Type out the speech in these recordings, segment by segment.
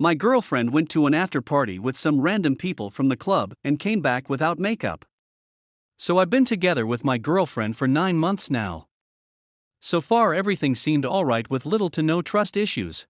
My girlfriend went to an after party with some random people from the club and came back without makeup. So I've been together with my girlfriend for 9 months now. So far everything seemed alright with little to no trust issues.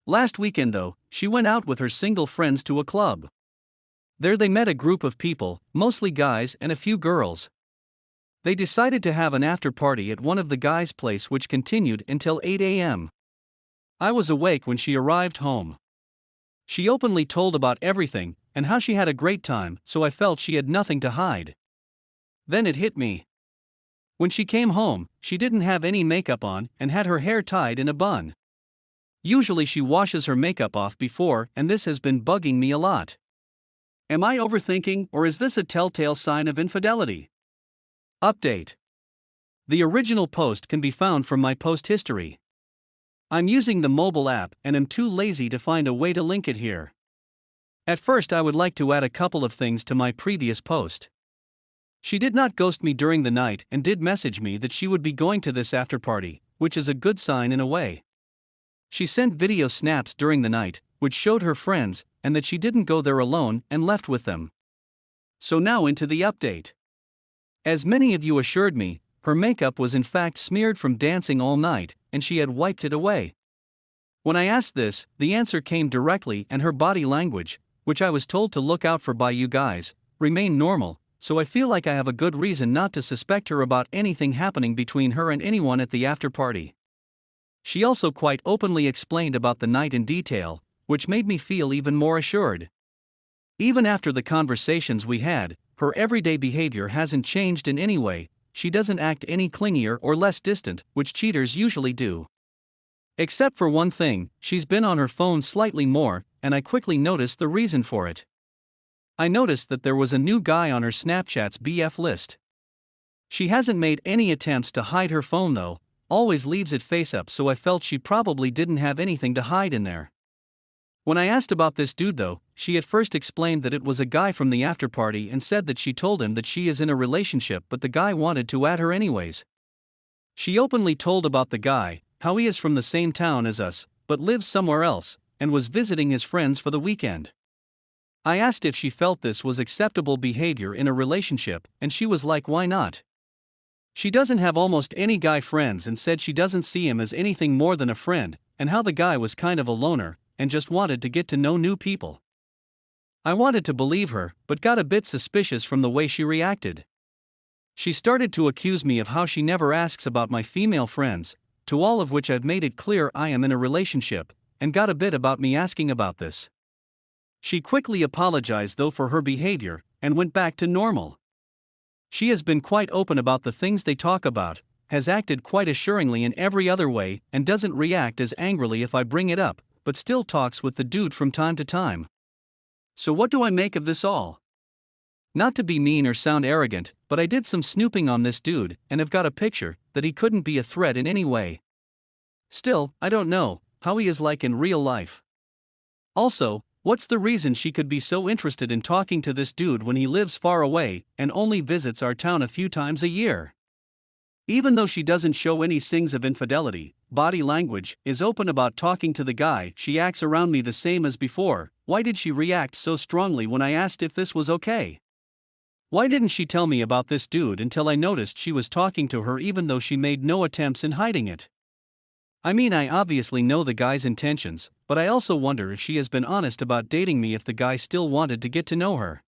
Last weekend though, she went out with her single friends to a club. There they met a group of people, mostly guys and a few girls. They decided to have an after party at one of the guys' place which continued until 8 a.m. I was awake when she arrived home. She openly told about everything, and how she had a great time, so I felt she had nothing to hide. Then it hit me. When she came home, she didn't have any makeup on and had her hair tied in a bun. Usually she washes her makeup off before, and this has been bugging me a lot. Am I overthinking, or is this a telltale sign of infidelity? Update. The original post can be found from my post history. I'm using the mobile app and am too lazy to find a way to link it here. At first I would like to add a couple of things to my previous post. She did not ghost me during the night and did message me that she would be going to this after party, which is a good sign in a way. She sent video snaps during the night, which showed her friends, and that she didn't go there alone and left with them. So now into the update. As many of you assured me, her makeup was in fact smeared from dancing all night, and she had wiped it away. When I asked this, the answer came directly, and her body language, which I was told to look out for by you guys, remained normal, so I feel like I have a good reason not to suspect her about anything happening between her and anyone at the after party. She also quite openly explained about the night in detail, which made me feel even more assured. Even after the conversations we had, her everyday behavior hasn't changed in any way. She doesn't act any clingier or less distant, which cheaters usually do. Except for one thing, she's been on her phone slightly more, and I quickly noticed the reason for it. I noticed that there was a new guy on her Snapchat's BF list. She hasn't made any attempts to hide her phone though, always leaves it face up, so I felt she probably didn't have anything to hide in there. When I asked about this dude though, she at first explained that it was a guy from the after party and said that she told him that she is in a relationship but the guy wanted to add her anyways. She openly told about the guy, how he is from the same town as us, but lives somewhere else, and was visiting his friends for the weekend. I asked if she felt this was acceptable behavior in a relationship, and she was like, why not? She doesn't have almost any guy friends and said she doesn't see him as anything more than a friend, and how the guy was kind of a loner, and just wanted to get to know new people. I wanted to believe her, but got a bit suspicious from the way she reacted. She started to accuse me of how she never asks about my female friends, to all of which I've made it clear I am in a relationship, and got a bit about me asking about this. She quickly apologized though for her behavior, and went back to normal. She has been quite open about the things they talk about, has acted quite assuringly in every other way, and doesn't react as angrily if I bring it up, but still talks with the dude from time to time. So what do I make of this all? Not to be mean or sound arrogant, but I did some snooping on this dude, and have got a picture that he couldn't be a threat in any way. Still, I don't know how he is like in real life. Also, what's the reason she could be so interested in talking to this dude when he lives far away and only visits our town a few times a year? Even though she doesn't show any signs of infidelity, body language, is open about talking to the guy, she acts around me the same as before. Why did she react so strongly when I asked if this was okay? Why didn't she tell me about this dude until I noticed she was talking to her, even though she made no attempts in hiding it? I mean, I obviously know the guy's intentions, but I also wonder if she has been honest about dating me if the guy still wanted to get to know her.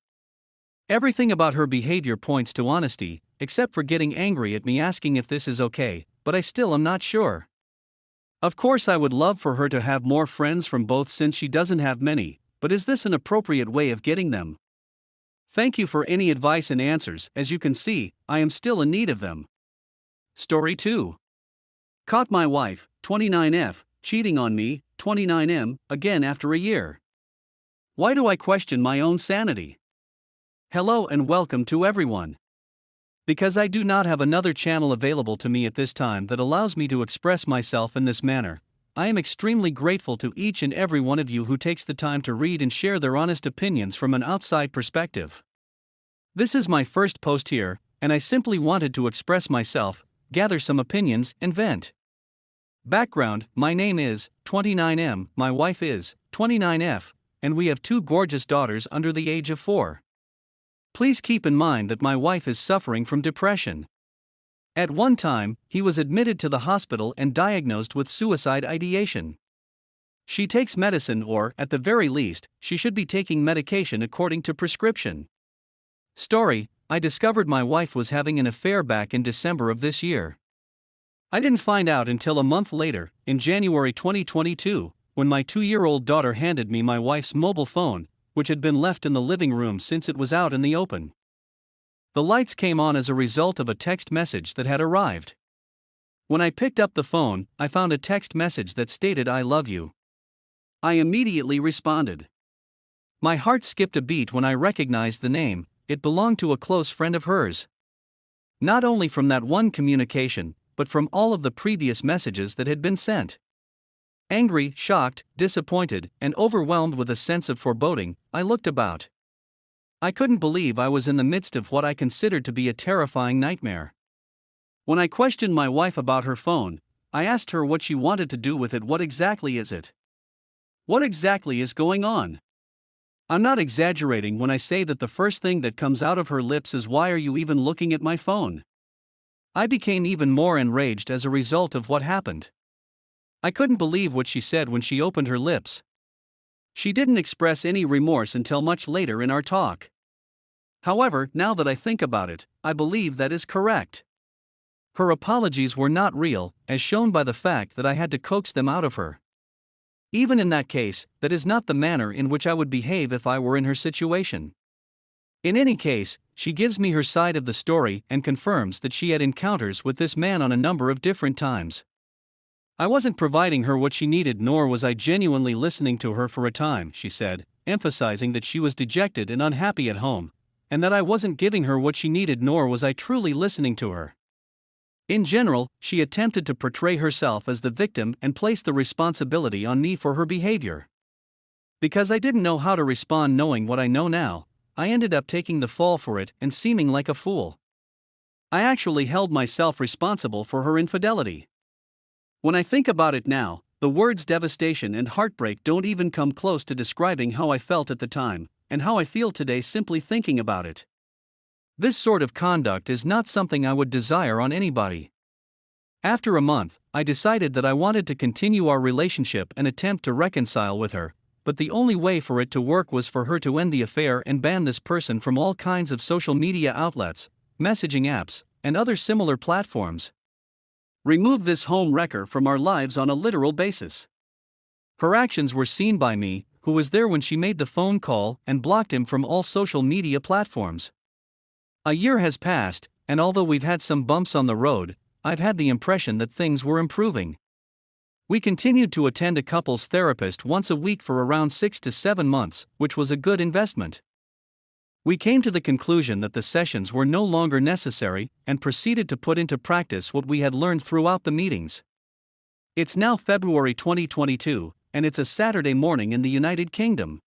Everything about her behavior points to honesty, except for getting angry at me asking if this is okay, but I still am not sure. Of course I would love for her to have more friends from both since she doesn't have many, but is this an appropriate way of getting them? Thank you for any advice and answers. As you can see, I am still in need of them. Story 2. Caught my wife, 29F, cheating on me, 29M, again after a year. Why do I question my own sanity? Hello and welcome to everyone. Because I do not have another channel available to me at this time that allows me to express myself in this manner, I am extremely grateful to each and every one of you who takes the time to read and share their honest opinions from an outside perspective. This is my first post here, and I simply wanted to express myself, gather some opinions, and vent. Background: my name is 29M, my wife is 29F, and we have two gorgeous daughters under the age of 4. Please keep in mind that my wife is suffering from depression. At one time, he was admitted to the hospital and diagnosed with suicide ideation. She takes medicine, or, at the very least, she should be taking medication according to prescription. Story: I discovered my wife was having an affair back in December of this year. I didn't find out until a month later, in January 2022, when my 2-year-old daughter handed me my wife's mobile phone, which had been left in the living room since it was out in the open. The lights came on as a result of a text message that had arrived. When I picked up the phone, I found a text message that stated "I love you." I immediately responded. My heart skipped a beat when I recognized the name. It belonged to a close friend of hers. Not only from that one communication, but from all of the previous messages that had been sent. Angry, shocked, disappointed, and overwhelmed with a sense of foreboding, I looked about. I couldn't believe I was in the midst of what I considered to be a terrifying nightmare. When I questioned my wife about her phone, I asked her what she wanted to do with it. What exactly is it? What exactly is going on? I'm not exaggerating when I say that the first thing that comes out of her lips is, "Why are you even looking at my phone?" I became even more enraged as a result of what happened. I couldn't believe what she said when she opened her lips. She didn't express any remorse until much later in our talk. However, now that I think about it, I believe that is correct. Her apologies were not real, as shown by the fact that I had to coax them out of her. Even in that case, that is not the manner in which I would behave if I were in her situation. In any case, she gives me her side of the story and confirms that she had encounters with this man on a number of different times. I wasn't providing her what she needed, nor was I genuinely listening to her for a time, she said, emphasizing that she was dejected and unhappy at home, and that I wasn't giving her what she needed, nor was I truly listening to her. In general, she attempted to portray herself as the victim and place the responsibility on me for her behavior. Because I didn't know how to respond knowing what I know now, I ended up taking the fall for it and seeming like a fool. I actually held myself responsible for her infidelity. When I think about it now, the words devastation and heartbreak don't even come close to describing how I felt at the time, and how I feel today simply thinking about it. This sort of conduct is not something I would desire on anybody. After a month, I decided that I wanted to continue our relationship and attempt to reconcile with her, but the only way for it to work was for her to end the affair and ban this person from all kinds of social media outlets, messaging apps, and other similar platforms. Remove this home wrecker from our lives on a literal basis. Her actions were seen by me, who was there when she made the phone call, and blocked him from all social media platforms. A year has passed, and although we've had some bumps on the road, I've had the impression that things were improving. We continued to attend a couples therapist once a week for around 6 to 7 months, which was a good investment. We came to the conclusion that the sessions were no longer necessary and proceeded to put into practice what we had learned throughout the meetings. It's now February 2022, and it's a Saturday morning in the United Kingdom.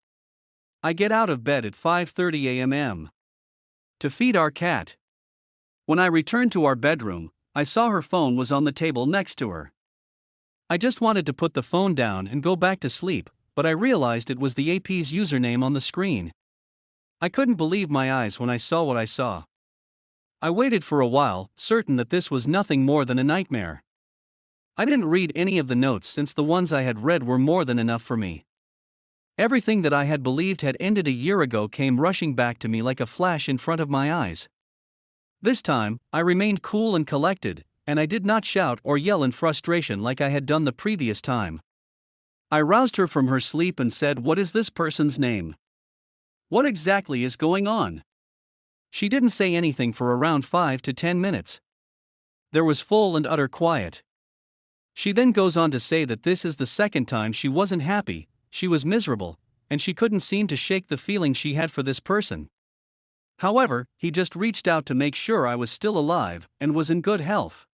I get out of bed at 5:30 a.m. to feed our cat. When I returned to our bedroom, I saw her phone was on the table next to her. I just wanted to put the phone down and go back to sleep, but I realized it was the AP's username on the screen. I couldn't believe my eyes when I saw what I saw. I waited for a while, certain that this was nothing more than a nightmare. I didn't read any of the notes since the ones I had read were more than enough for me. Everything that I had believed had ended a year ago came rushing back to me like a flash in front of my eyes. This time, I remained cool and collected, and I did not shout or yell in frustration like I had done the previous time. I roused her from her sleep and said, "What is this person's name? What exactly is going on?" She didn't say anything for around 5 to 10 minutes. There was full and utter quiet. She then goes on to say that this is the second time she wasn't happy, she was miserable, and she couldn't seem to shake the feeling she had for this person. However, he just reached out to make sure I was still alive and was in good health.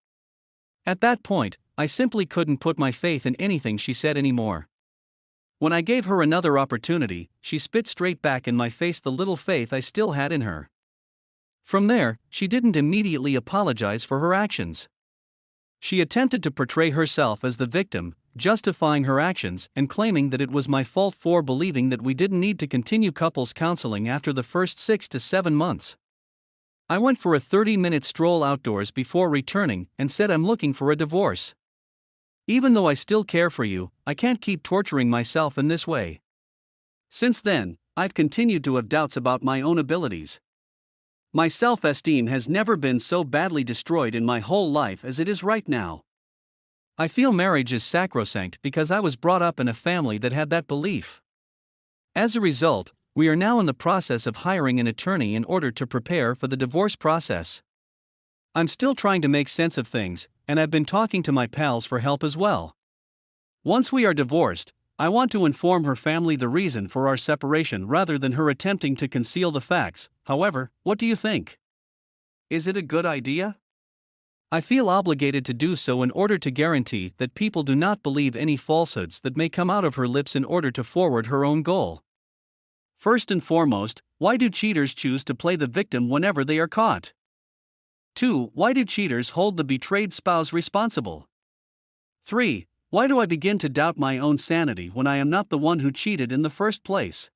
At that point, I simply couldn't put my faith in anything she said anymore. When I gave her another opportunity, she spit straight back in my face the little faith I still had in her. From there, she didn't immediately apologize for her actions. She attempted to portray herself as the victim, justifying her actions and claiming that it was my fault for believing that we didn't need to continue couples counseling after the first 6 to 7 months. I went for a 30-minute stroll outdoors before returning and said I'm looking for a divorce. Even though I still care for you, I can't keep torturing myself in this way. Since then, I've continued to have doubts about my own abilities. My self-esteem has never been so badly destroyed in my whole life as it is right now. I feel marriage is sacrosanct because I was brought up in a family that had that belief. As a result, we are now in the process of hiring an attorney in order to prepare for the divorce process. I'm still trying to make sense of things, and I've been talking to my pals for help as well. Once we are divorced, I want to inform her family the reason for our separation rather than her attempting to conceal the facts. However, what do you think? Is it a good idea? I feel obligated to do so in order to guarantee that people do not believe any falsehoods that may come out of her lips in order to forward her own goal. First and foremost, why do cheaters choose to play the victim whenever they are caught? 2. Why do cheaters hold the betrayed spouse responsible? 3. Why do I begin to doubt my own sanity when I am not the one who cheated in the first place?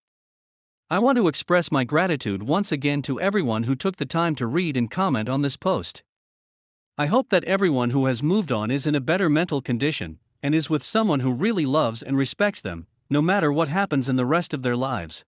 I want to express my gratitude once again to everyone who took the time to read and comment on this post. I hope that everyone who has moved on is in a better mental condition and is with someone who really loves and respects them, no matter what happens in the rest of their lives.